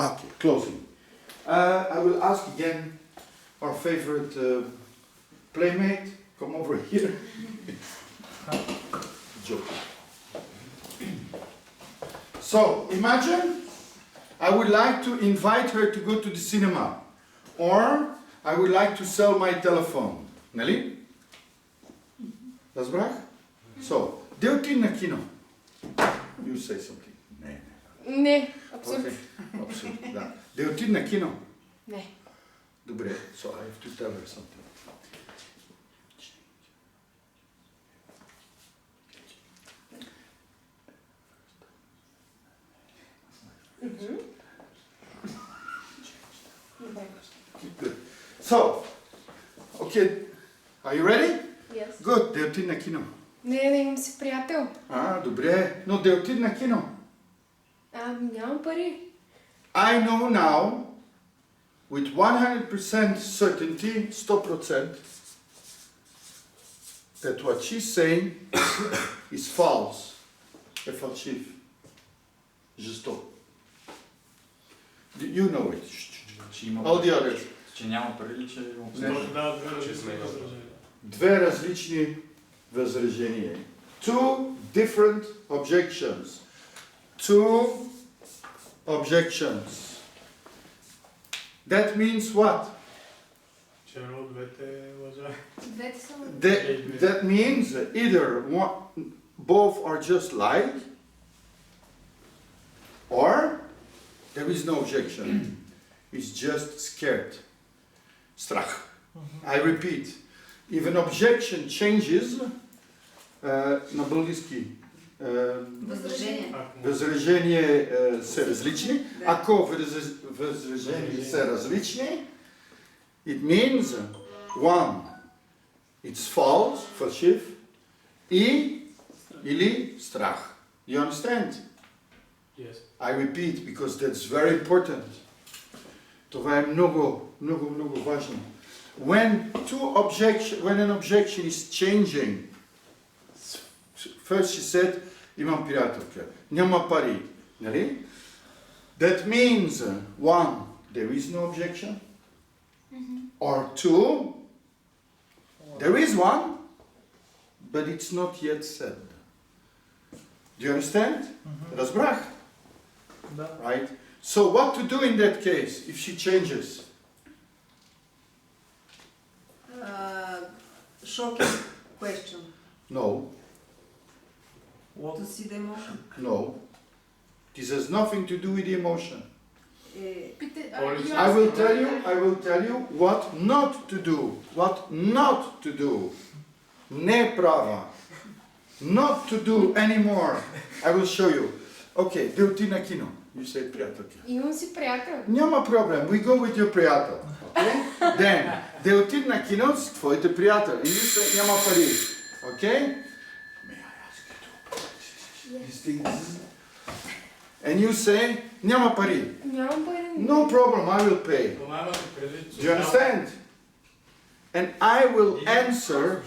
Okay, closing. I will ask again our favorite playmate, come over here. Joke. So, imagine I would like to invite her to go to the cinema, or I would like to sell my telephone. Нали? Разбрах? So, да отида на кино. You say something. Не. Не, абсурд. Okay. Абсурд, да. Да отида на кино. Не. Добре, so I have to tell her something. Добре. Good. So, okay, are you ready? Yes. Good, да отида на кино. Не, имам си приятел. Добре, но да отида на кино. Нямам пари. I know now, with 100% certainty, 100%, that what she's saying is false. É falsif. Жестоко. You know it. All the others. Че няма пари или че има Две различни възражения. Two different objections. Two objections. That means what? Двете са... That means either both are just like, or there is no objection. It's just scared. Strach. I repeat, if an objection changes, на български Възражение. възражения са различни. Ако възражения са различни, it means one, it's false, фалшив, или страх. You understand? Yes. I repeat because that's very important. Това е много важно. When an objection is changing, first she said, имам приятелка, няма пари, нали? That means, one, there is no objection, or two, there is one, but it's not yet said. Do you understand? Разбрах? Да. Right? So what to do in that case if she changes? Shocking question. No, To see the emotion. no. This has nothing to do with the emotion. You I will tell you what not to do. What not to do. Не права. Not to do anymore. I will show you. Okay, да отида на кино. You say приятелка. Имам си приятел. Няма проблем. We go with your приятел. Okay? Then, да отида на кино с твоите приятели. И you say няма пари. Okay? May I ask you to practice these things? And you say няма пари. Нямам пари. No problem, I will pay. Do you understand? And I will answer.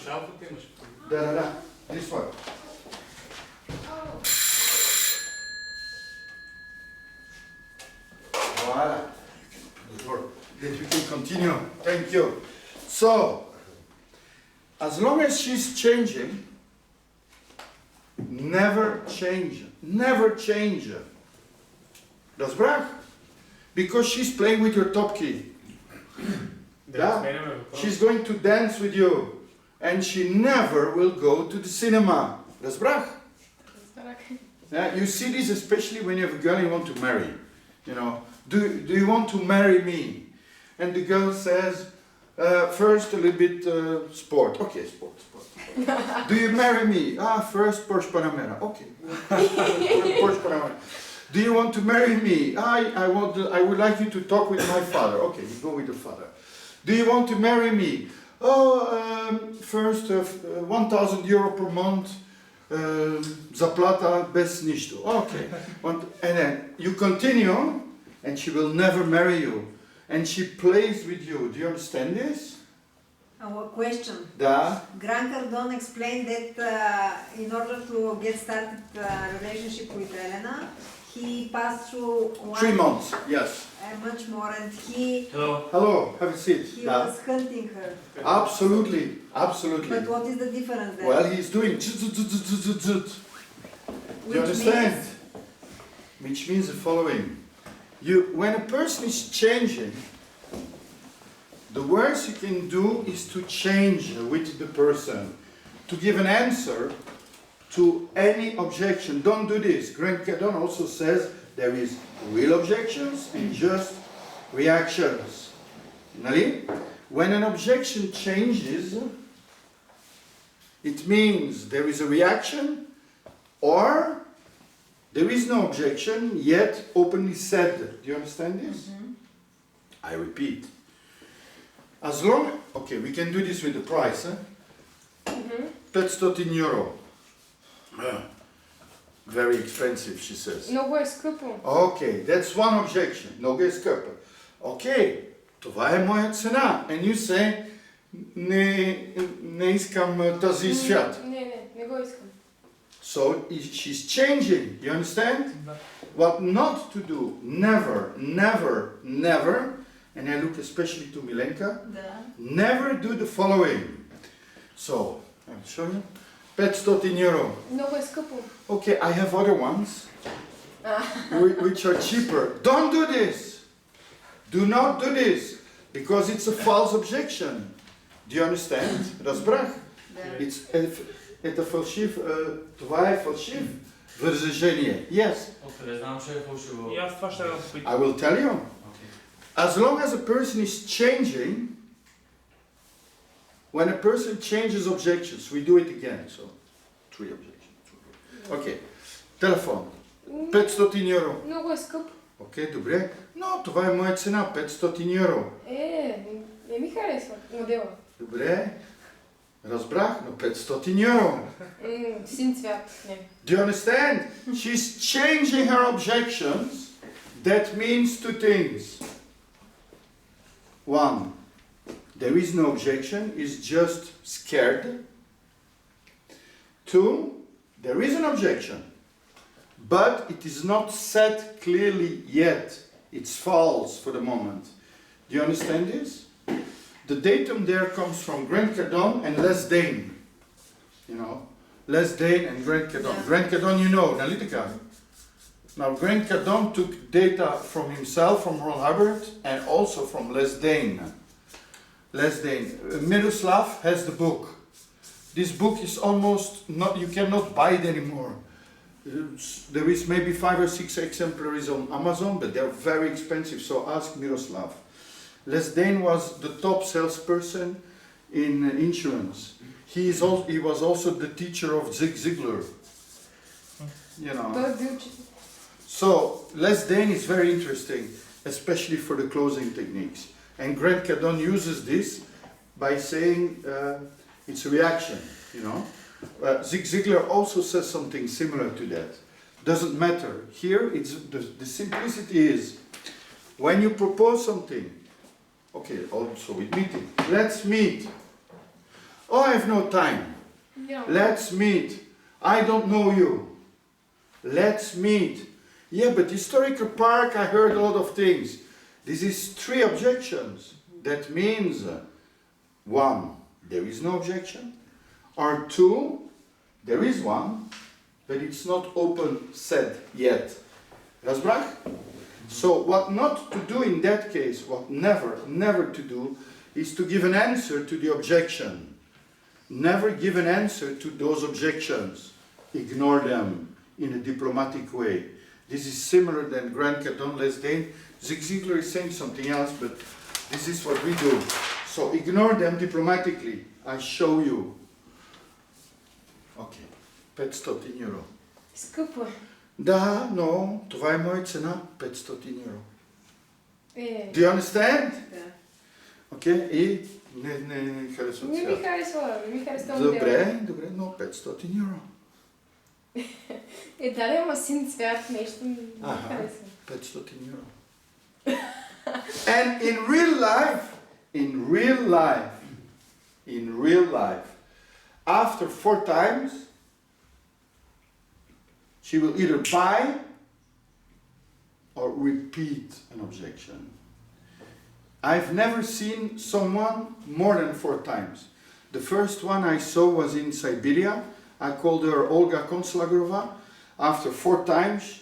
Da. This one. Voila. The door. That we can continue. Thank you. So, as long as she's changing, never change. Never change. Разбрах? Because she's playing with your top key. Да, She's going to dance with you. And she never will go to the cinema. Разбрах? You see this especially when you have a girl you want to marry. You know, do you want to marry me? And the girl says, first a little bit sport. Okay, sport. Do you marry me? First Porsche Panamera. Okay. Porsche Panamera. Do you want to marry me? I would like you to talk with my father. Okay, you go with the father. Do you want to marry me? First 1,000 euro per month. Заплата без нищо. Okay. And then you continue, and she will never marry you. And she plays with you. Do you understand this? Our question. Да. Grant Cardone explained that in order to get started a relationship with Elena, he passed through 3 months, yes. much more, and he Hello. Hello, have a seat. he Yeah. was hunting her. Absolutely, absolutely. But what is the difference then? Well, he's doing zzz. Do Which you understand? means- Which means the following. When a person is changing, the worst you can do is to change with the person, to give an answer to any objection. Don't do this. Grant Cardone also says there is real objections and just reactions. Nali? When an objection changes, it means there is a reaction or there is no objection yet openly said. Do you understand this? I repeat. As long, okay, we can do this with the price. Eh? 500 euro. Very expensive, she says. Много е скъпо. Okay, that's one objection. Много е скъпа. Okay, това е моя цена. And you say, не искам тази свят. Не го искам. So she's changing, you understand? What not to do, never, never, never, and I look especially to Milenka, Да. never do the following. So, I'll show you. 500 euro. Много е скъпо. Okay, I have other ones which are cheaper. Don't do this. Do not do this because it's a false objection. Do you understand? Разбрах? Да. Это фалшив, това е фалшив възражение. Yes, Откъде знам, че е фалшиво? И аз това ще го попитам. I will tell you. Okay. As long as a person is changing, when a person changes objections, we do it again. So, 3 objections. Okay. Телефон. 500 euro. Много е скъпо. Окей, добре. Но това е моя цена, 500 euro. Не ми харесва модела. Добре. Разбрах, но 500 euro. Син цвят. Не. Do you understand? She's changing her objections. That means 2 things. 1, there is no objection, is just scared. 2, there is an objection, but it is not said clearly yet. It's false for the moment. Do you understand this? The datum there comes from Grant Cardone and Les Dane. You know, Les Dane and Grant Cardone. Yeah. Grant Cardone, you know, Analytica. Now, Grant Cardone took data from himself, from Ron Hubbard, and also from Les Dane. Les Dane. Miroslav has the book. This book is almost not, you cannot buy it anymore. There is maybe 5 or 6 exemplaries on Amazon, but they're very expensive, so ask Miroslav. Les Dane was the top salesperson in insurance. He was also the teacher of Zig Ziglar. You know. Той е бил че... So Les Dane is very interesting, especially for the closing techniques. And Grant Cardone uses this by saying it's a reaction, you know. Zig Ziglar also says something similar to that. Doesn't matter. Here, it's the simplicity is when you propose something. Okay, also with meeting. Let's meet. Oh, I have no time. Let's meet. I don't know you. Let's meet. Yeah, but historical park, I heard a lot of things. This is 3 objections. That means 1, there is no objection. Or 2, there is one, but it's not open said yet. Разбрах? So what not to do in that case, what never to do, is to give an answer to the objection. Never give an answer to those objections. Ignore them in a diplomatic way. This is similar than Grant Cardone, Les Dane. Zig Ziglar is saying something else, but this is what we do. So ignore them diplomatically. I show you. Okay, 500 euro. Скъпо е. Да, но това е моя цена, 500 euro. Е. Do you understand? Да. Okay, и не харесвам Не ми цвят. харесва. Не ми харесва модела. Добре, но 500 euro. Дали ама син цвят нещо не ми Аха. харесва. 500 euro. And in real life, after 4 times, she will either buy or repeat an objection. I've never seen someone more than 4 times. The first one I saw was in Siberia. I called her Olga Konslagrova. After 4 times,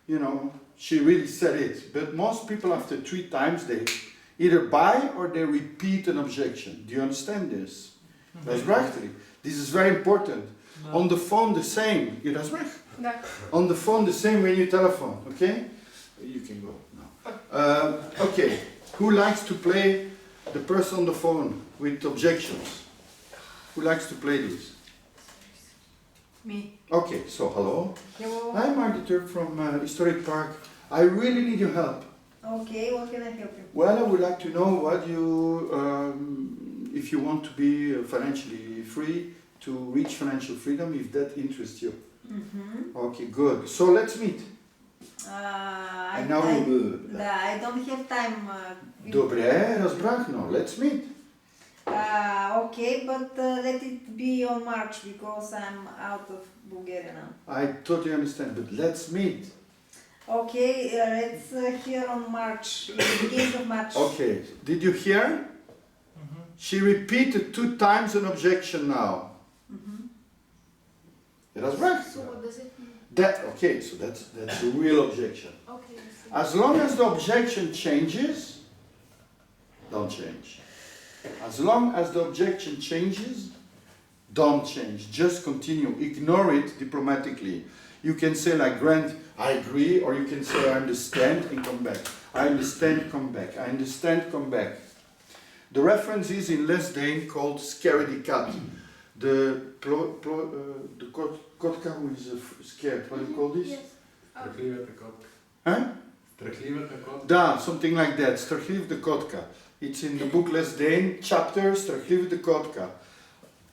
you know, she really said it. But most people after 3 times, they either buy or they repeat an objection. Do you understand this? Dat is prachtig. This is very important. No. On the phone the same. Ja, dat is weg. Da. On the phone the same when you telephone, okay? You can go now. Okay, who likes to play the person on the phone with objections? Who likes to play this? Me. Okay, so hello. Hello. I'm Marty from Historic Park. I really need your help. Okay, what can I help you? Well, I would like to know what you, if you want to be financially free, to reach financial freedom, if that interests you. Mm-hmm. Okay, good. So let's meet. I now I don't have time. Dobre, rozbrach, no, let's meet. Okay, but let it be on March because I'm out of Bulgaria now. I totally understand, but let's meet. Okay, let's hear on March, in the beginning of March. Okay, did you hear? Mhm. She repeated 2 times an objection now. Mhm. Rozbrach? So what does it mean? Okay, so that's the real objection. Okay, I see. As long as the objection changes, don't change. As long as the objection changes, don't change. Just continue. Ignore it diplomatically. You can say like Grant, I agree, or you can say I understand and come back. I understand, come back. I understand, come back. The reference is in Les Dane called Scaredy Cat. The kotka who is scared. What do you call this? Yes. Страхливата котка. Huh? Страхливата котка. Da, something like that. Strachliv de Kotka. It's in the book Les Dane, chapter Strachliv de Kotka.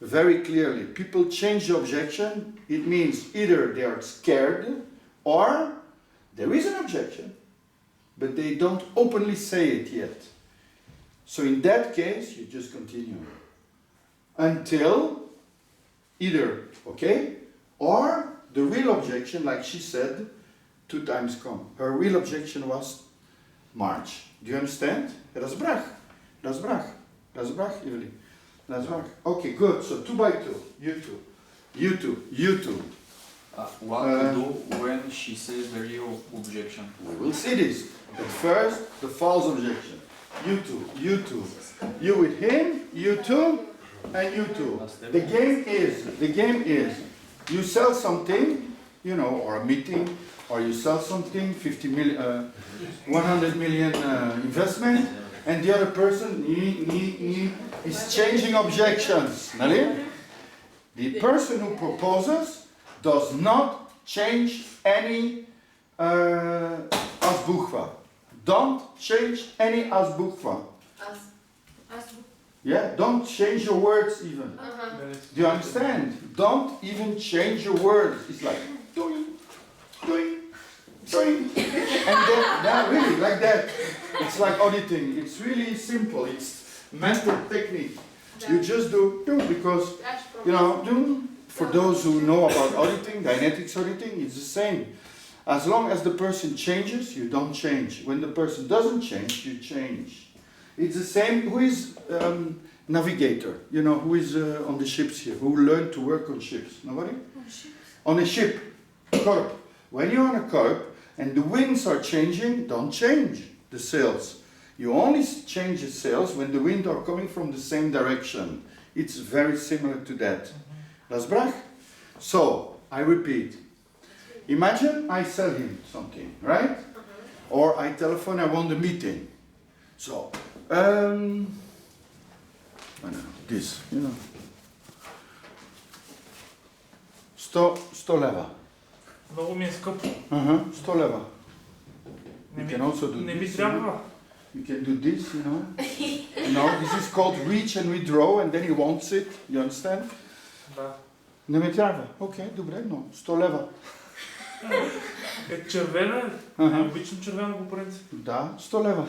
Very clearly, people change the objection. It means either they are scared or there is an objection, but they don't openly say it yet. So in that case, you just continue until either, okay, or the real objection, like she said, 2 times come. Her real objection was March. Do you understand? Rozbrach. Rozbrach. Rozbrach, Evelyn. Rozbrach. Okay, good. So 2 by 2. You two. You two. You two. What to do when she says the real objection? We will see this. But first, the false objection. You two. You two. You with him, you two, and you two. The game is, you sell something, you know, or a meeting, or you sell something, 100 million investment, and the other person is changing objections. The person who proposes does not change any asbuchva. Don't change any asbuchva. As Yeah, don't change your words even. That is- Do you understand? Don't even change your words. It's like doing, doing, doing, and then really like that. It's like auditing. It's really simple. It's mental technique. You just do because you know. For those who know about auditing, Dynetics auditing, it's the same. As long as the person changes, you don't change. When the person doesn't change, you change. It's the same. Who is navigator? You know, who is on the ships here? Who learned to work on ships? Nobody? On a ship, corp. When you're on a corp and the winds are changing, don't change the sails. You only change the sails when the wind are coming from the same direction. It's very similar to that. Rozbrach? So, I repeat. Imagine I sell him something, right? Or I telephone, I want a meeting. So, I don't know, this, you know. 100 leva. Много ми е скъпо. 100 leva. Не You ми, can also do не ми this. трябва. You can do this, you know. This is called reach and withdraw, and then he wants it. You understand? Да. Не ме трябва. Окей, добре, но 100 лева. Е червена е. Ага. Обичам червено по принцип. Да, 100 лева.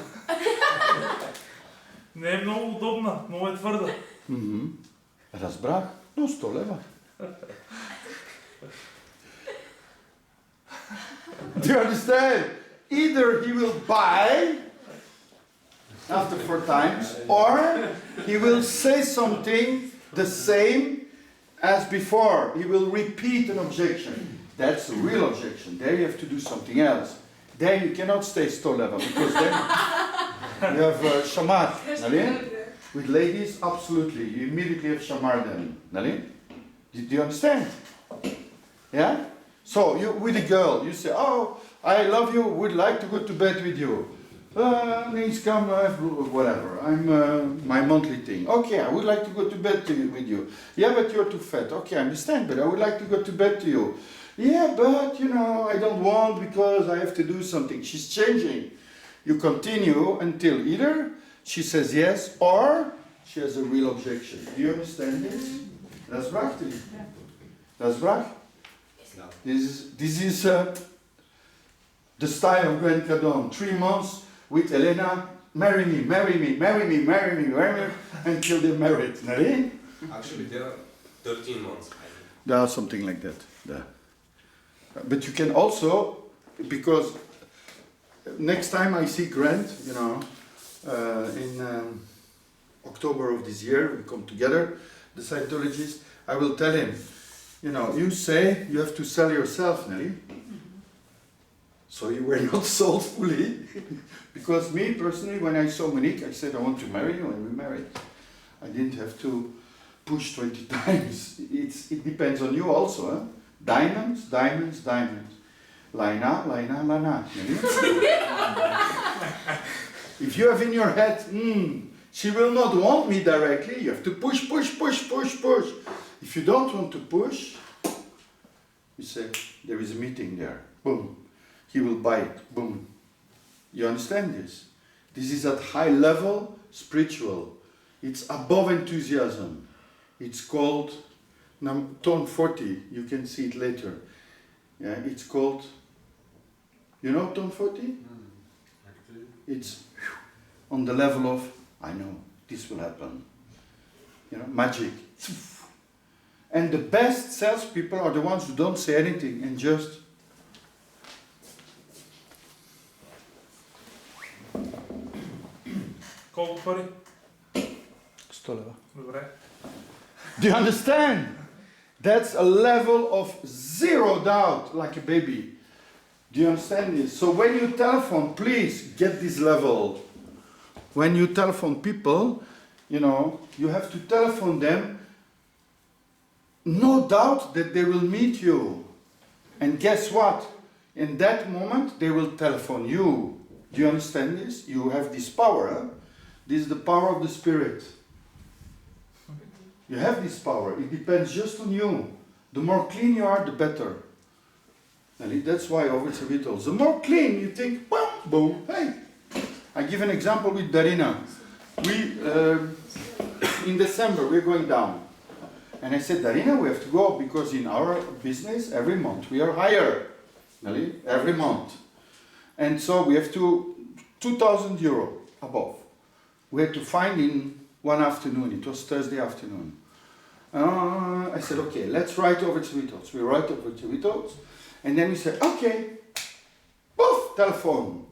Не е много удобна, много е твърда. Разбрах, но 100 лева. Do you understand? either he will buy after 4 times, or he will say something the same as before. He will repeat an objection. That's a real objection. There you have to do something else. There you cannot stay store level, because then you have shamar. With ladies, absolutely. You immediately have shamar then. Do you understand? Yeah? So you with a girl, you say, oh, I love you, would like to go to bed with you. Please come, whatever. I'm my monthly thing. Okay, I would like to go to bed with you. Yeah, but you're too fat. Okay, I understand, but I would like to go to bed to you. Yeah, but you know, I don't want because I have to do something. She's changing. You continue until either she says yes or she has a real objection. Do you understand this? That's right. That's right. This is the style of Grant Cardone. 3 months with Elena. Marry me, marry me, marry me, marry me, marry me, until they're married. Really? Actually, there are 13 months. I think. There are something like that. There. But you can also, because next time I see Grant, you know, in October of this year, we come together, the Scientologist, I will tell him, you know, you say you have to sell yourself, Nelly. So you were not sold fully. Because me personally, when I saw Monique, I said, I want to marry you, and we married. I didn't have to push 20 times. It depends on you also. Huh? Diamonds, diamonds, diamonds. Laina, laina, lana. If you have in your head, she will not want me directly, you have to push, push, push, push, push. If you don't want to push, you say, there is a meeting there. Boom. He will buy it. Boom. You understand this? This is at high level spiritual. It's above enthusiasm. It's called tone 40. You can see it later. Yeah, it's called, you know tone 40? It's on the level of, I know, this will happen. You know, magic. And the best salespeople are the ones who don't say anything and just Колко пари? 100 лева. Добре. Do you understand? That's a level of zero doubt, like a baby. Do you understand this? So when you telephone, please get this level. When you telephone people, you know, you have to telephone them, no doubt that they will meet you. And guess what? In that moment, they will telephone you. Do you understand this? You have this power. Huh? This is the power of the Spirit. You have this power. It depends just on you. The more clean you are, the better. And that's why over rituals. The more clean you think, boom, boom, hey. I give an example with Darina. We, in December, we're going down. And I said, Darina, we have to go because in our business, every month we are higher. Really? Every month. And so we have to, 2,000 euro above. We had to find in one afternoon. It was Thursday afternoon. I said, okay, let's write over Twitos. We write over Twitos. And then we said, okay, poof, telephone.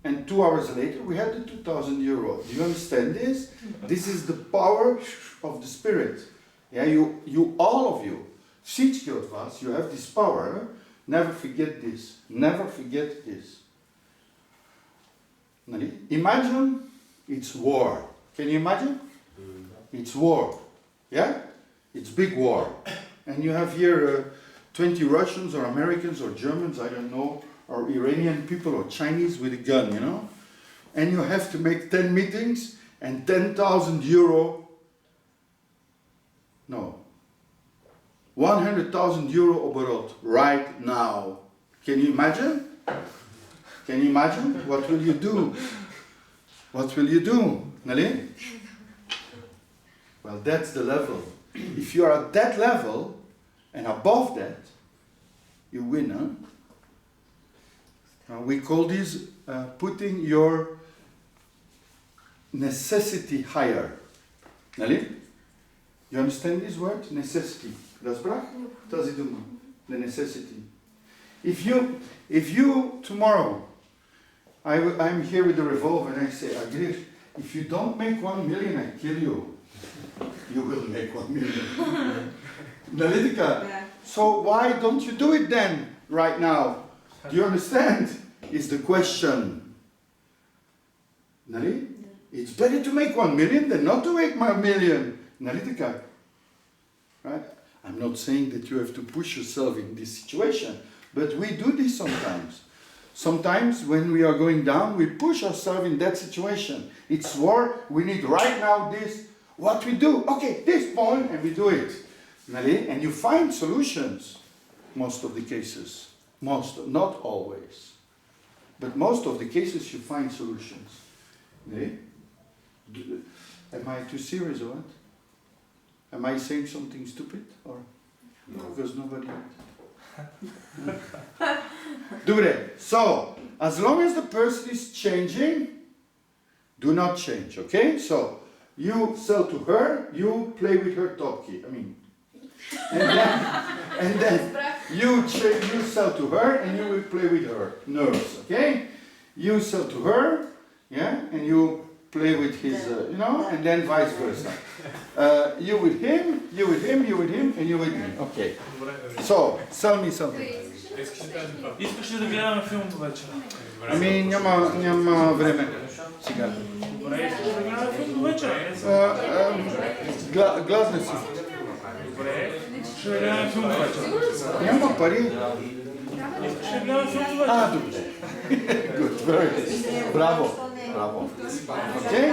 And 2 hours later, we had the 2,000 euro. Do you understand this? This is the power of the Spirit. Yeah, you all of you, всички от вас, you have this power. Never forget this. Never forget this. Imagine it's war. Can you imagine? It's war. Yeah? It's big war. And you have here 20 Russians or Americans or Germans, I don't know, or Iranian people or Chinese with a gun, you know? And you have to make 10 meetings and 10,000 euro. No. 100,000 euro oberot right now. Can you imagine? Can you imagine? What will you do? What will you do, Nelly? Well, that's the level. If you are at that level and above that, you win, huh? We call this putting your necessity higher. Nelly? You understand this word? Necessity. Разбрах? Тази дума. The necessity. If you tomorrow I'm here with the revolver and I say, Agir, if you don't make 1 million, I kill you. You will make 1 million. Нали така? Yeah. So why don't you do it then, right now? Do you understand? Is the question. Нали? It's better to make 1 million than not to make 1 million. Нали така? Right? I'm not saying that you have to push yourself in this situation, but we do this sometimes. Sometimes when we are going down, we push ourselves in that situation. It's war, we need right now this. What we do? Okay, this point, and we do it. Нали? And you find solutions, most of the cases. Most, not always. But most of the cases you find solutions. Нали? Am I too serious or what? Am I saying something stupid? Or because nobody... Добре. So, as long as the person is changing, do not change, okay? So, you sell to her, you play with her topkey. I mean, and then you sell to her and you will play with her nerves, okay? You sell to her, yeah, and you play with his, and then vice versa. You with him, you with him, you with him, and you with me. Okay. So, sell me something. Искаш ли да гледаме филм до вечера? Ами няма време сега. Добре, искаш да гледаме филм до вечера? Гласна си. Добре, ще да гледаме филм до вечера. Няма пари. Искаш ли да гледаме филм до вечера? Добре. Good, very good. Браво. Браво. Окей?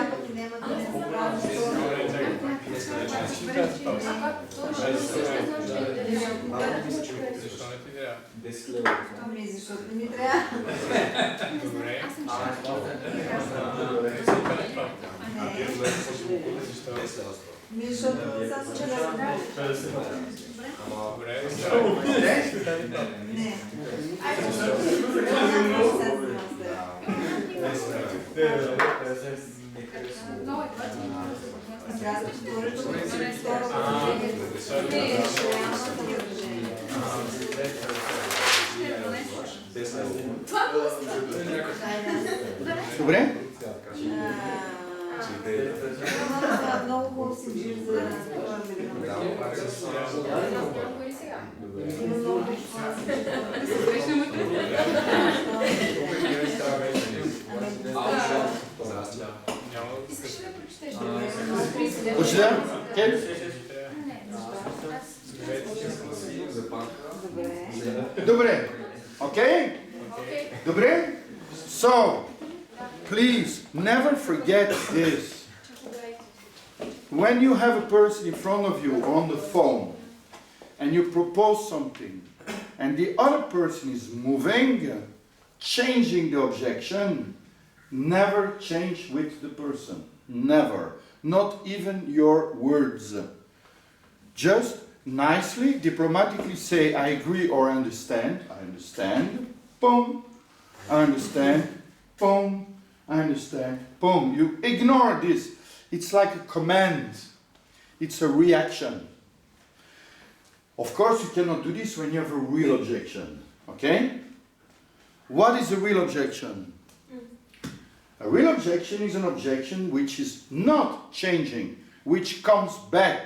Ами защото не ми трябва. Ми защото съм се разбрала. Не. Добре? Много хубаво си жив за Искаш ли да прочетеш? Почнем? Окей? Добре. Okay? Добре? So, please never forget this. When you have a person in front of you on the phone and you propose something and the other person is moving, changing the objection, never change with the person. Never. Not even your words. Just nicely, diplomatically say, I agree or I understand. I understand. Boom. I understand. Boom. I understand. Boom. You ignore this. It's like a command. It's a reaction. Of course, you cannot do this when you have a real objection. Okay? What is a real objection? A real objection is an objection which is not changing, which comes back.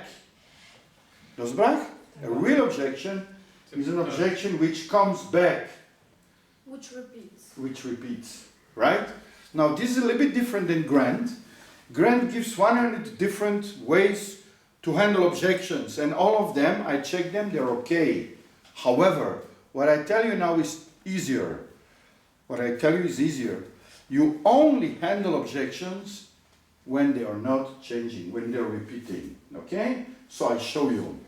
Rozbrach? A real objection is an objection which comes back. Which repeats. Which repeats. Right? Now, this is a little bit different than Grant. Grant gives 100 different ways to handle objections, and all of them, I check them, they're okay. However, what I tell you now is easier. What I tell you is easier. You only handle objections when they are not changing, when they're repeating. Okay? So I show you.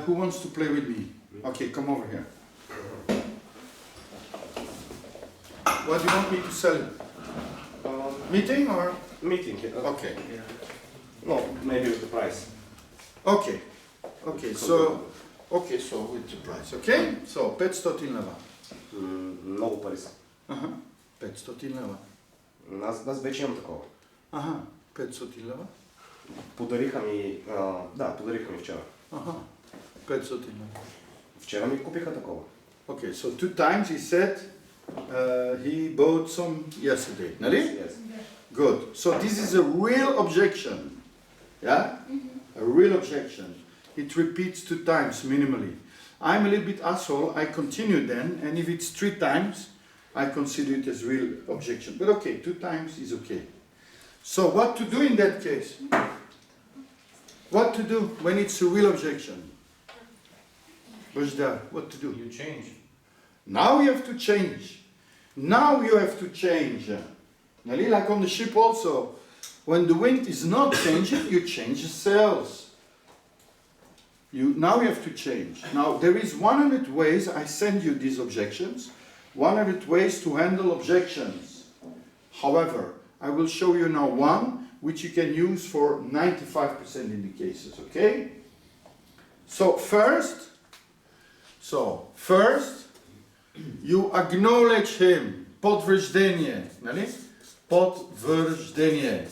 Who wants to play with me? Okay, come over here. What do you want me to sell you? Meeting or? Meeting. Okay. No, maybe with the price. Okay. Okay, so with the price. Okay? So 500 лева. Много пари са. Ага. 500 лева. Аз вече имам такова. Ага. 500 лева. Подариха ми вчера. Ага. 500 лева. Вчера ми купиха такова. Okay, so 2 times he said he bought some yesterday. Nali? Yes. Good. So this is a real objection. Yeah? A real objection. It repeats 2 times minimally. I'm a little bit asshole. I continue then, and if it's 3 times, I consider it as real objection. But okay, 2 times is okay. So what to do in that case? What to do when it's a real objection? Bajda, what to do? You change. Now you have to change. Now you have to change. Nali, like on the ship also. When the wind is not changing, you change the sails. Now you have to change. Now there is 100 ways, I send you these objections, 100 ways to handle objections. However, I will show you now one which you can use for 95% in the cases, okay? So first, you acknowledge him. Potvrdzenie. Potvrdzenie.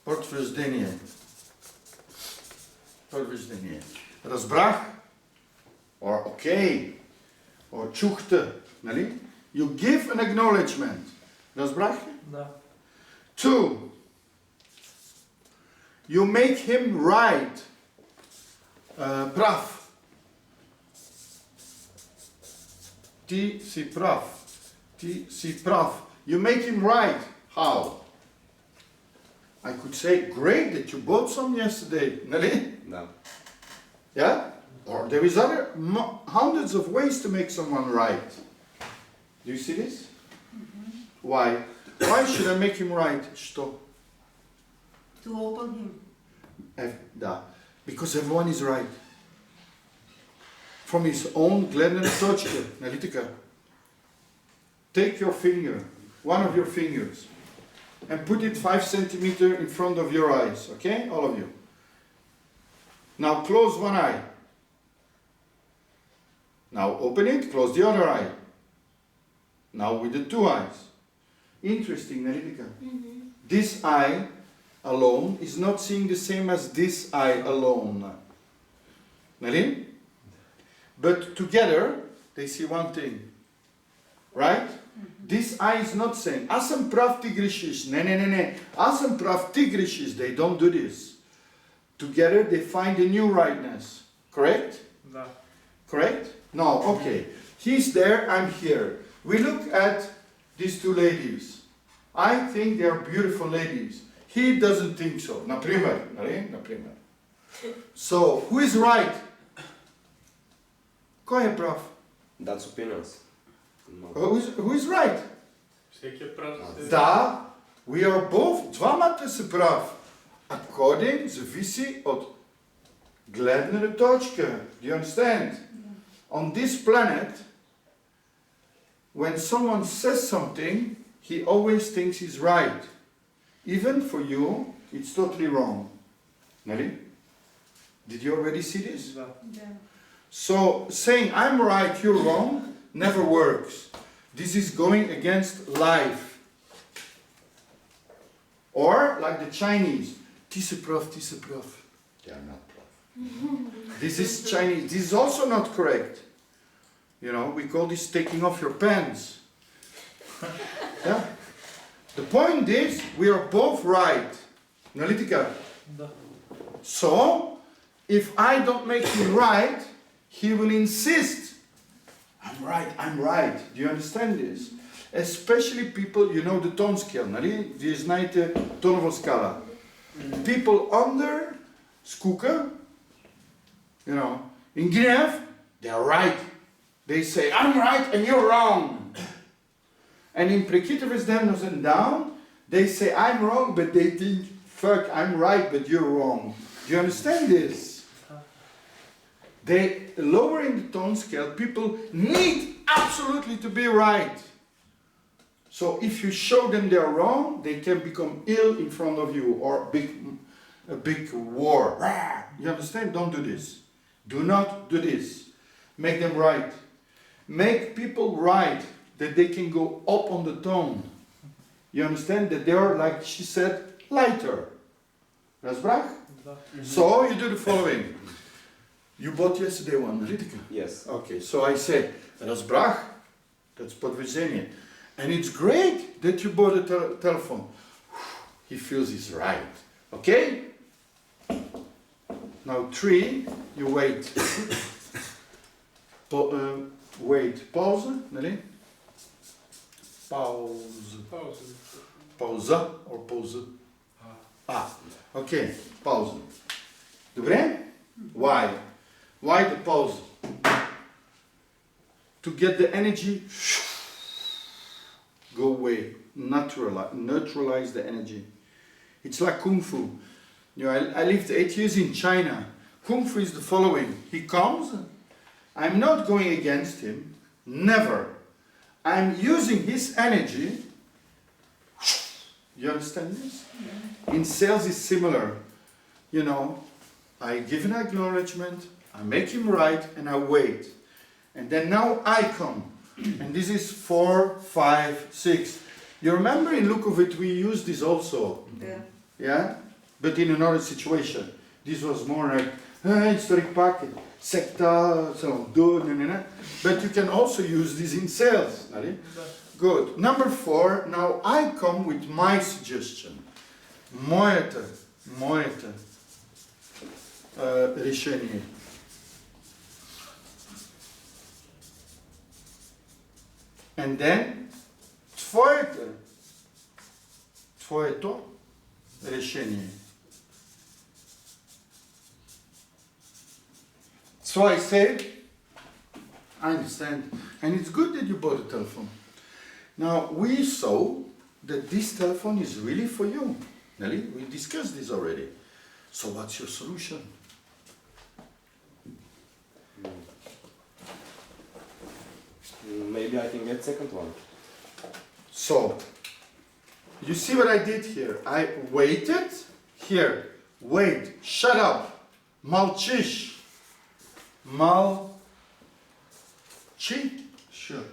Potvrdzenie. Potvrdzenie. Rozbrach, or okay, or čuchte. You give an acknowledgement. Rozbrach? Da. 2. You make him right. Prav. Ti si prav. Ti si prav. You make him right. How? I could say, great that you bought some yesterday. Nali? Da. Yeah? Or there is other hundreds of ways to make someone right. Do you see this? Why? Why should I make him right? Что? To open him. Da. Because everyone is right. From his own gledene точки. Nalitika. Take your finger, one of your fingers, and put it 5 centimeters in front of your eyes. Okay? All of you. Now close one eye. Now open it, close the other eye. Now with the 2 eyes. Interesting, Nalitika. This eye alone is not seeing the same as this eye alone. Nalin? But together, they see one thing. Right? This eye is not saying, Asam prav tigrishish. Ne. Asam prav tigrishish. They don't do this. Together, they find a new rightness. Correct? Da. Correct? No, okay. He's there, I'm here. We look at these 2 ladies. I think they are beautiful ladies. He doesn't think so. Например. So, who is right? Кой е прав? That's opinions. No. Who is right? Всеки е прав за себе. Да, we are both. Двамата са прав. According, зависи от гледната точка. Do you understand? On this planet, when someone says something, he always thinks he's right. Even for you, it's totally wrong. Nelly? Did you already see this? Да. So saying I'm right, you're wrong, never works. This is going against life. Or like the Chinese, ti si prav. They are not prav. This is Chinese. This is also not correct. You know, we call this taking off your pants. Yeah. The point is, we are both right. Nalitika. Да. So, if I don't make him right, he will insist, I'm right. Do you understand this? Especially people, you know the tone scale, нали? Вие знаете тонова скала. People under скука, you know, in гнев, they are right. They say, I'm right and you're wrong. And in prekietervisdemnos and down, they say, I'm wrong, but they think, fuck, I'm right, but you're wrong. Do you understand this? They lower in the tone scale, people need absolutely to be right. So if you show them they're wrong, they can become ill in front of you or a big war. You understand? Don't do this. Do not do this. Make them right. Make people right that they can go up on the tone. You understand? That they are, like she said, lighter. Razbrach? Да. So you do the following. You bought yesterday one, Ritika? Yes. Okay, so I say, Razbrach, That's podwyższenie. And it's great that you bought a telephone. He feels it's right. Okay? Now 3, you wait. Wait, pause, нали? Pause. Pauza or pause? Okay, pause. Добре? Why? Why the pause? To get the energy go away, neutralize the energy. It's like Kung Fu. You know, I lived 8 years in China. Kung Fu is the following. He comes, I'm not going against him, never. I'm using his energy. You understand this? Yeah. In sales it's similar. You know, I give an acknowledgement, I make him right, and I wait. And then now I come. And this is 4, 5, 6. You remember in Lukovic we used this also. Yeah. Yeah? But in another situation. This was more like historic packet, sector, but you can also use this in sales. Good. Number 4, now I come with my suggestion. Moje решение. And then твоето решение. So I said, I understand, and it's good that you bought a telephone. Now we saw that this telephone is really for you. Nelly, we discussed this already. So what's your solution? Maybe I can get second one. So, you see what I did here? I waited. Here, wait, shut up. Malchish. Malchi? Sure.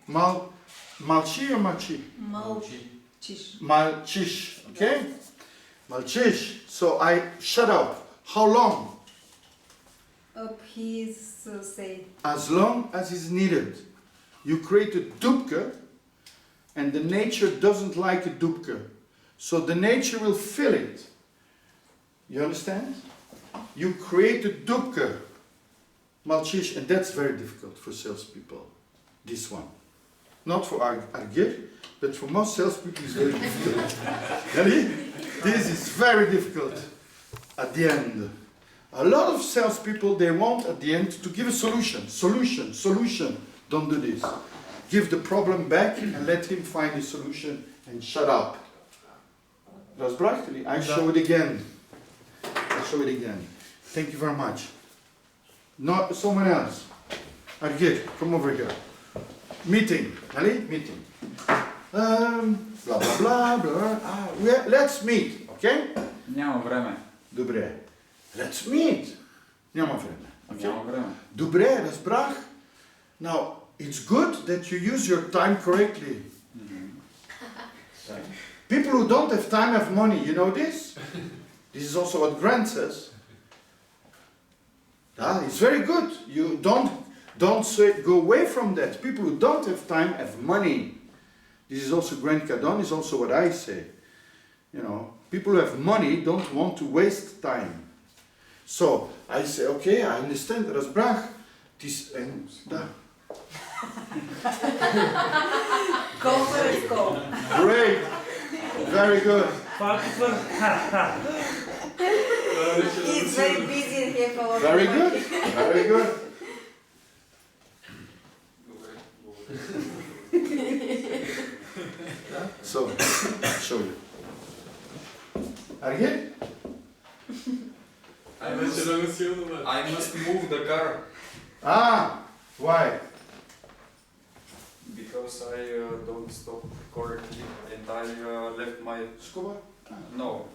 Malchi or malchi? Malchish. Malchish, okay? Malchish. So I shut up. How long? Up his say. As long as is needed. You create a dupke, and the nature doesn't like a dupke. So the nature will fill it. You understand? You create a dupke, malchish, and that's very difficult for salespeople. This one. Not for Argir, but for most salespeople it's very difficult. Really? This is very difficult at the end. A lot of salespeople, they want at the end to give a solution. Solution. Don't do this. Give the problem back and let him find a solution and shut up. I show it again. Thank you very much. Not someone else. Argir, come over here. Meeting. Ali? Meeting. Blah, blah, blah, blah. Let's meet, okay? Няма време. Добре. Let's meet. Няма време. Okay? Няма време. Добре, разбрах. Now, it's good that you use your time correctly. People who don't have time have money. You know this? This is also what Grant says. It's very good. You don't say, go away from that. People who don't have time have money. This is also Grant Cardone, is also what I say. You know, people who have money don't want to waste time. So I say, okay, I understand, Razbrach. This and that. Conference call. Great, very good. He's very busy and here for Very good, very good. So, I'll show you. Argir? I must move the car Why? because I don't stop correctly and I left my Scuba? no.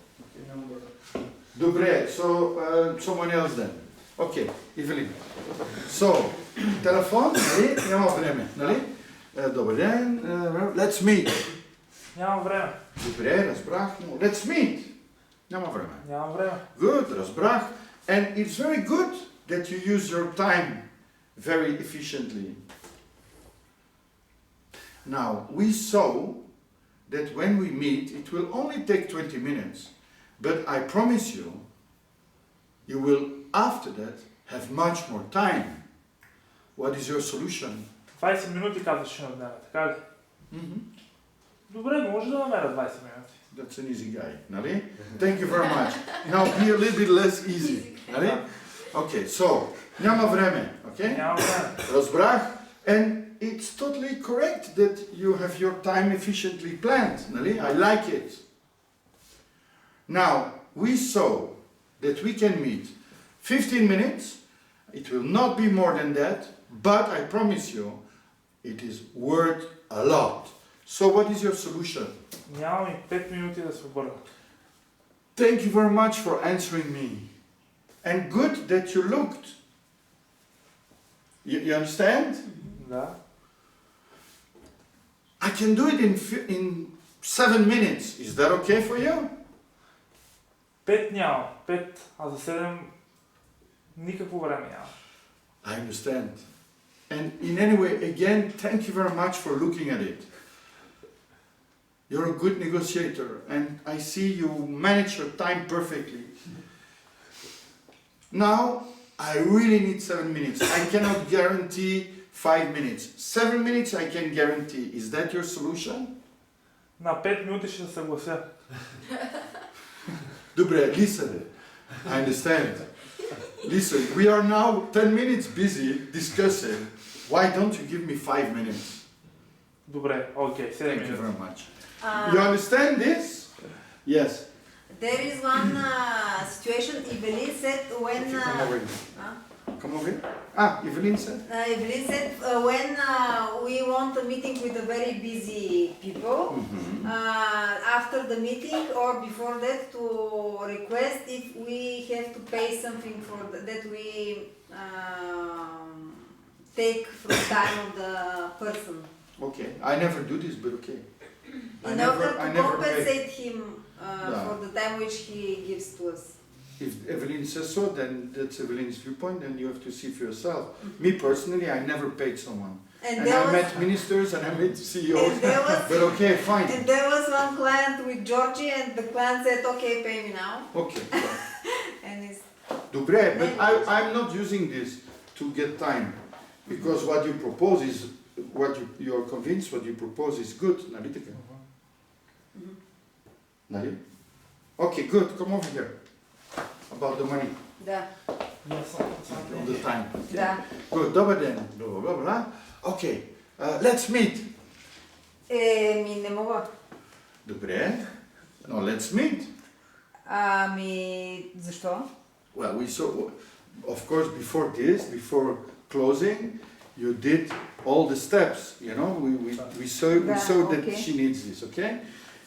Добре, so someone else then. Okay, Evelyn. So, телефон, нали? Няма време, нали? Добър ден, let's meet. Няма време. Добре, разбрах, но let's meet. Няма време. Няма време. Good, разбрах. And it's very good that you use your time very efficiently. Now, we saw that when we meet, it will only take 20 minutes. But I promise you, you will, after that, have much more time. What is your solution? 20 минути казваш ще отнеме, така ли? Добре, може да намеря 20 минути. That's an easy guy, Nali? Thank you very much. Now be a little bit less easy. Nali? Okay, so, няма време, okay? Няма време. Разбрах? And it's totally correct that you have your time efficiently planned, Nali? I like it. Now, we saw that we can meet 15 minutes. It will not be more than that, but I promise you, it is worth a lot. So what is your solution? Нямам и 5 минути да се обърна. Thank you very much for answering me. And good that you looked. You understand? Да. I can do it in 7 minutes. Is that okay for you? 5 нямам. 5, а за 7 никакво време нямам. I understand. And in any way, again, thank you very much for looking at it. You're a good negotiator, and I see you manage your time perfectly. Now, I really need 7 minutes. I cannot guarantee 5 minutes. 7 minutes I can guarantee. Is that your solution? На 5 минути ще се съглася. Dobre, listen. I understand. Listen, we are now 10 minutes busy discussing. Why don't you give me 5 minutes? Добре, окей, 7 Thank you минути. very much. You understand this? Yes. There is one situation Evelyn said when Come over here. Come over here. Ah, Evelyn said? Evelyn said when we want a meeting with a very busy people, after the meeting or before that to request if we have to pay something for that we take from time of the person. Okay. I never do this, but okay. In order to pay. compensate him Yeah. for the time which he gives to us. If Evelyn says so, then that's Evelyn's viewpoint, and you have to see for yourself. Me personally, I never paid someone. And And there I was met ministers and I met CEOs, and there was but okay, fine. and there was one client with Georgie, and the client said, "Okay, pay me now." Okay. And it's Dobre, but I'm not using this to get time, because what you propose is, you are convinced what you propose is good. Нали така? Нали? Okay, good. Come over here. About the money, да, on the time. да. Good. Добър ден. Blah, blah, blah. Okay. Let's meet. Ми не мога. Добре. No, let's meet. Защо? Well, we saw, of course, before closing, you did all the steps, you know, we saw that okay. she needs this, okay?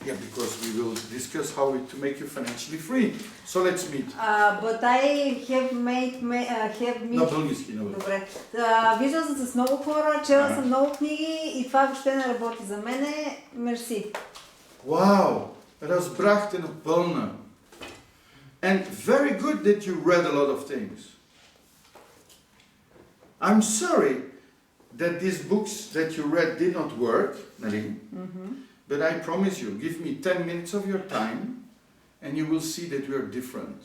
Yeah, because we will discuss how to make you financially free. So let's meet. But I have have На meet. български, на български. Добре. Виждал съм с много хора, чела съм много книги и това въобще не работи за мене. Мерси. Wow, разбрахте напълно. And very good that you read a lot of things. I'm sorry that these books that you read did not work, Nadine, but I promise you, give me 10 minutes of your time and you will see that we are different.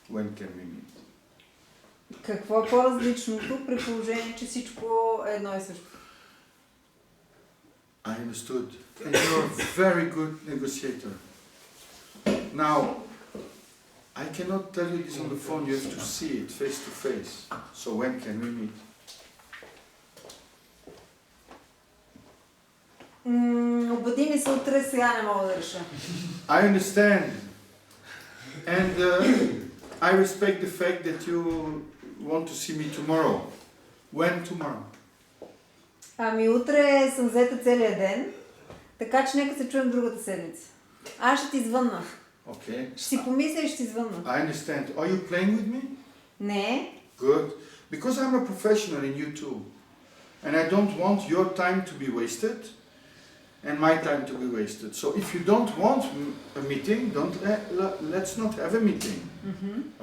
When can we meet? Какво е по-различното при положение, че всичко е едно и също? I understood. And you're a very good negotiator. Now, I cannot tell you this on the phone, you have to see it face to face. So when can we meet? Обади ми се утре, сега не мога да реша. I understand. And I respect the fact that you want to see me tomorrow. When tomorrow? Утре съм взета целия ден, така че нека се чуем другата седмица. Аз ще ти звънна. Okay. Ще си помисля и ще ти звънна. I understand. Are you playing with me? Не. Good. Because I'm a professional in you too. And I don't want your time to be wasted and my time to be wasted. So if you don't want a meeting, let's not have a meeting.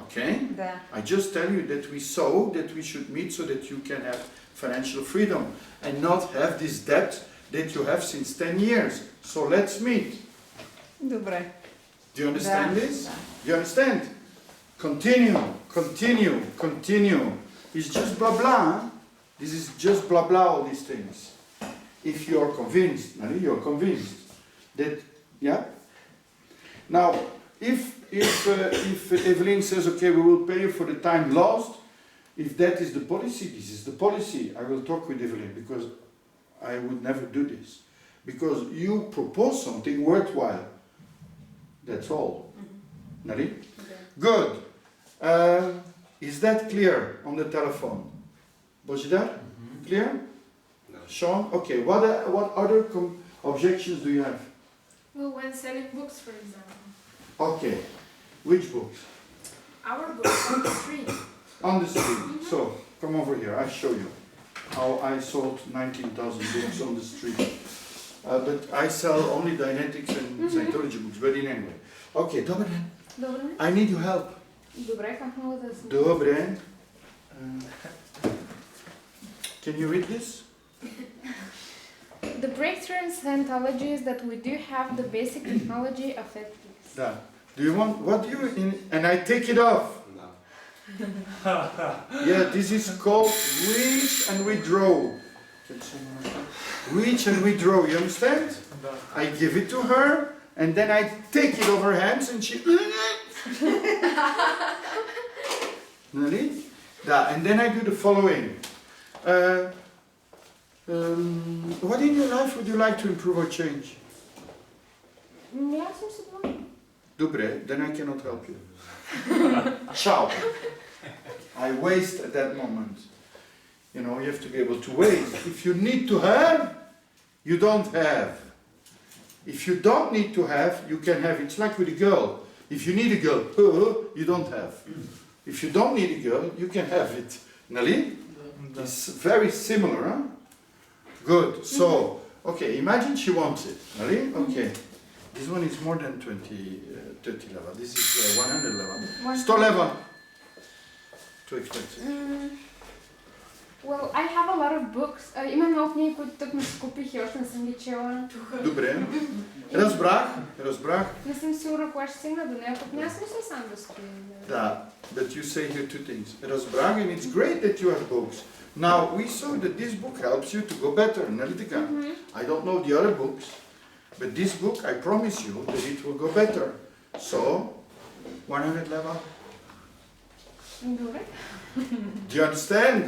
Okay? Да. I just tell you that we saw that we should meet so that you can have financial freedom and not have this debt that you have since 10 years. So let's meet. Добре. Do you understand Да, this? да. You understand? Continue, continue, continue. It's just blah blah. Huh? This is just blah blah, all these things. If you are convinced, Marie, you're convinced that, yeah? Now, if Evelyn says, okay, we will pay you for the time lost, if that is the policy, this is the policy. I will talk with Evelyn because I would never do this. Because you propose something worthwhile. That's all. Nari? Okay. Good. Is that clear on the telephone? Bojidar? Clear? No. Sean? Okay. What other objections do you have? Well, when selling books, for example. Okay. Which books? Our books on the street. On the street. So, come over here. I'll show you how I sold 19,000 books on the street. But I sell only Dianetics and Scientology books, but in anyway. Okay, dobre. Добре. I need your help. Добре, как мога да се... Dobre. Can you read this? The breakthrough in Scientology is that we do have the basic technology of ethics. Da. Do you want, what do you, and I take it off. No. Yeah, this is called reach and withdraw. Reach and withdraw, you understand? Да. I give it to her, and then I take it over her hands, and she... Really? Da. And then I do the following. What in your life would you like to improve or change? Аз съм се думала. Dobre, then I cannot help you. Ciao. I waste at that moment. You know, you have to be able to waste. If you need to have, you don't have. If you don't need to have, you can have. It's like with a girl. If you need a girl, you don't have. If you don't need a girl, you can have it. Nali? Да. It's very similar, huh? Good. So, okay, imagine she wants it. Nali? Okay. This one is more than 30 level. This is 100 level. 100 level. Too expensive. Well, I have a lot of books. Има много книги, които тук ми се купих и още не съм ги чела. Добре. Разбрах. Не съм сигурна кога ще стигна до нея, пък няма смисъл сам да стоим. Да. But you say here two things. Разбрах, and it's great that you have books. Now, we saw that this book helps you to go better. Нали така? I don't know the other books, but this book, I promise you that it will go better. So, 100 level. Добре. Do you understand?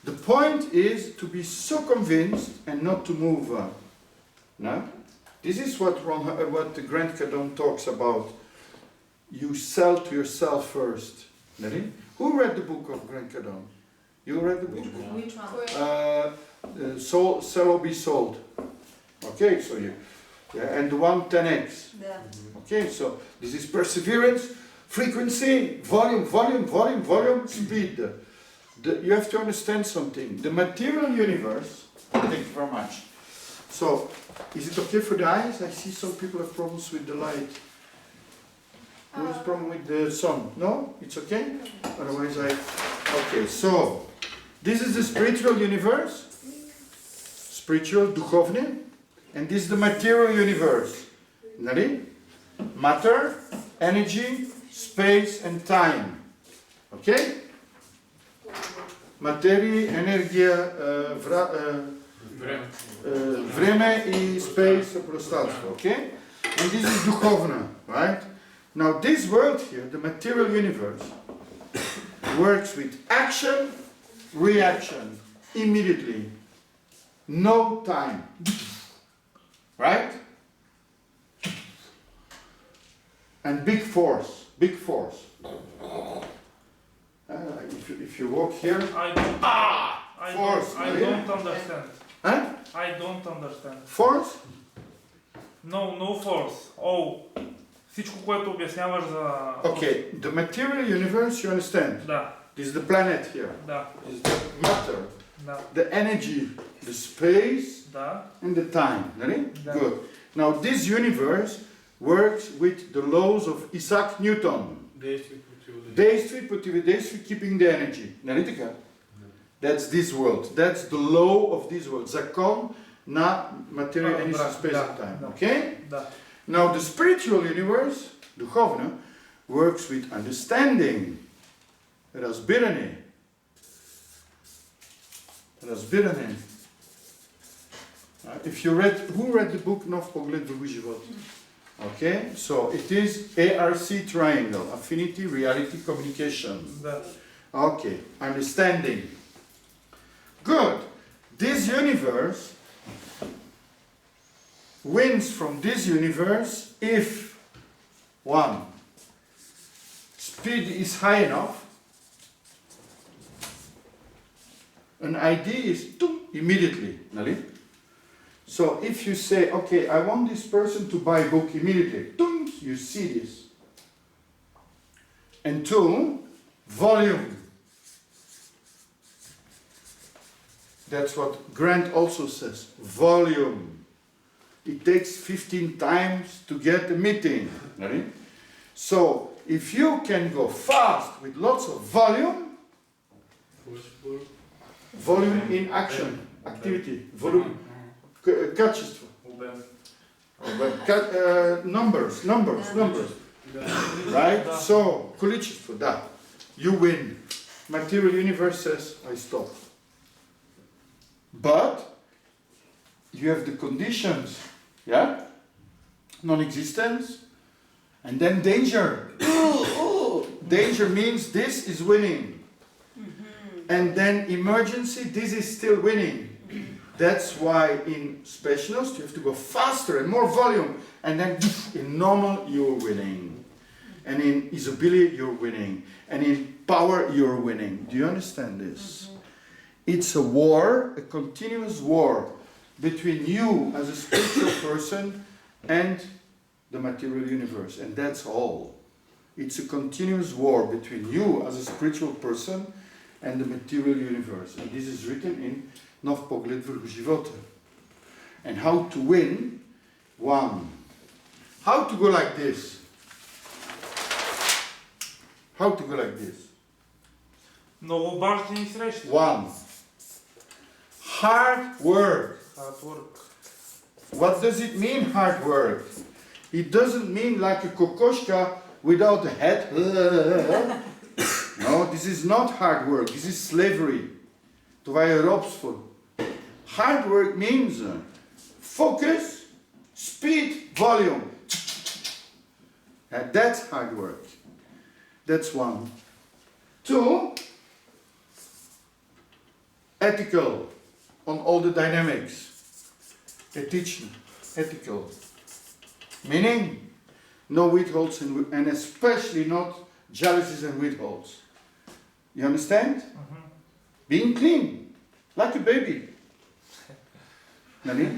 The point is to be so convinced and not to move. No? This is what Grant Cardone talks about. You sell to yourself first. Really? Who read the book of Grant Cardone? You read the book? Which one? Sell or be sold. Okay, so you. Yeah, and the one 10x. Да. Okay, so this is perseverance, frequency, volume, speed. You have to understand something. The material universe, thank you very much. So, is it okay for the eyes? I see some people have problems with the light. Who has problem with the sun? No? It's okay? Otherwise okay, so, this is the spiritual universe. Spiritual, duchovny. And this is the material universe. Nari? Matter, energy, space, and time. Okay? Materie, energia, vreme и space, пространство. Okay? And this is duchovna, right? Now this world here, the material universe, works with action, reaction, immediately. No time. Right? And big force. If you walk here, I force. don't understand. Huh? I don't understand. Force? No force. Oh. Всичко, което обясняваш за... Okay, the material universe, you understand? Да. This is the planet here. Да. This is the matter, Да. the energy, the space, Да. and the time. Ready? Yeah. Good. Now this universe works with the laws of Isaac Newton. Действие, keeping the energy. Нали така? That's this world. That's the law of this world. Zakon na materia Ah, and bra, space da, and time. da. Okay? Da. Now the spiritual universe, duchovno, works with understanding. Разбиране. Разбиране. If you read, who read the book Нов поглед върху живота? Okay, so it is ARC triangle, affinity, reality, communication. Да. Okay, understanding. Good. This universe wins from this universe if one, speed is high enough, an idea is immediately, нали? So if you say, okay, I want this person to buy a book immediately, you see this. And two, volume. That's what Grant also says, volume. It takes 15 times to get a meeting. Right? So if you can go fast with lots of volume, volume in action, activity, volume, качество, Обем. numbers, right? So, количество, да. You win. Material universe says, I stop. But, you have the conditions, yeah? Non-existence, and then danger. Danger means this is winning. And then emergency, this is still winning. That's why in specialness you have to go faster and more volume, and then in normal you're winning, and in isobili you're winning, and in power you're winning. Do you understand this? It's a war, a continuous war between you as a spiritual person and the material universe, and that's all. It's a continuous war between you as a spiritual person and the material universe, and this is written in Нов поглед върху живота. And how to win, one. How to go like this? How to go like this? Много бащини срещи. One. Hard work. Hard work. What does it mean, hard work? It doesn't mean like a kokoschka without a head. No, this is not hard work. This is slavery. Това е робство. Hard work means focus, speed, volume. And that's hard work. That's one. Two, ethical on all the dynamics. Ethical. Meaning, no withholds and especially not jealousies and withholds. You understand? Being clean, like a baby. Nani?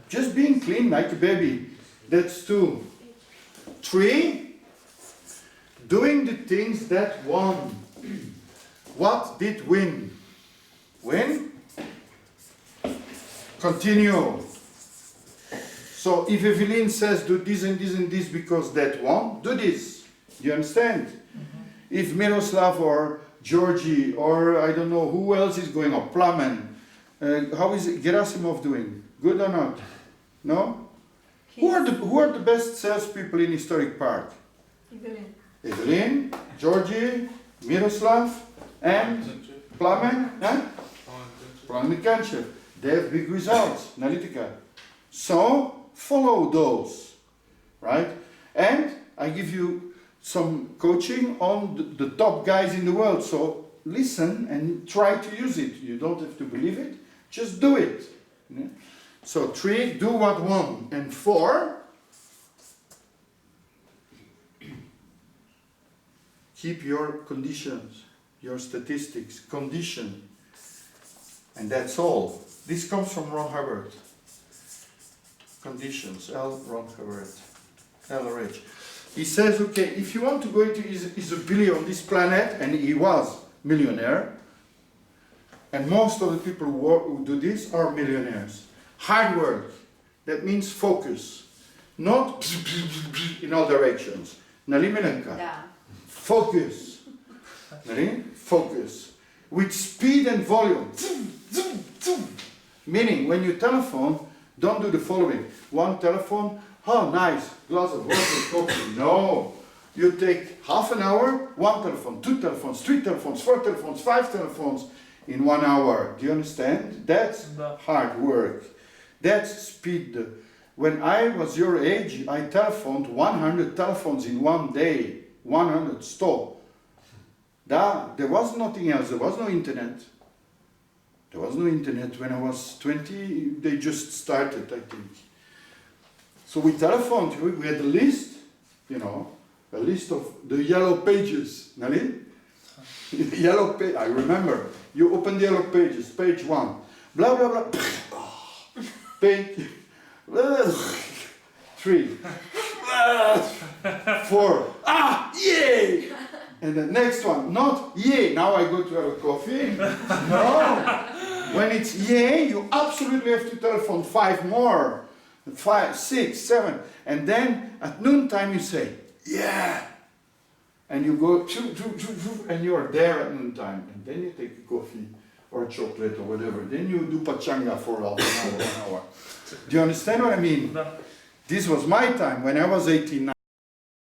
Just being clean like a baby. That's two. Three, doing the things that won. What did win? Win? Continue. So if Evelyn says do this and this and this because that won, do this. Do you understand? If Miroslav or Georgie or I don't know who else is going on, Plamen, how is Gerasimov doing? Good or not? No? Who are the best salespeople in Historic Park? Evelyn, Georgie, Miroslav, and Plamen, huh? Plamen Kanchev. They have big results, Nalitika. So, follow those, right? And I give you some coaching on the top guys in the world. So, listen and try to use it. You don't have to believe it, just do it. Yeah? So, 3, do what won. And 4, keep your conditions, your statistics, condition. And that's all. This comes from Ron Hubbard. Conditions, L. Ron Hubbard, LRH. He says, okay, if you want to go into isobili on this planet, and he was millionaire, and most of the people who do this are millionaires. Hard work, that means focus, not in all directions. Nali Milenka. Да. Focus. Focus. with speed and volume. Zoom, zoom, zoom. Meaning, when you telephone, don't do the following. One telephone, oh nice, glass of water, coffee. No. You take half an hour, one telephone, two telephones, three telephones, four telephones, five telephones in 1 hour. Do you understand? That's Да. hard work. That's speed. When I was your age, I telephoned 100 telephones in one day. 100, stop. There was nothing else. There was no internet. There was no internet when I was 20. They just started, I think. So we telephoned. We had a list, you know, a list of the yellow pages. Nali? Yellow page. I remember. You open the yellow pages. Page 1. Blah blah blah. Page 3. 4. Ah, yay! And the next one, not yay, now I go to have a coffee. No. When it's yay, you absolutely have to telephone 5 more. 5, 6, 7. And then at noontime you say, yeah. And you go, and you are there at noontime. And then you take a coffee or a chocolate or whatever. Then you do pachanga for half an hour, 1 hour. Do you understand what I mean? Да. This was my time when I was 18.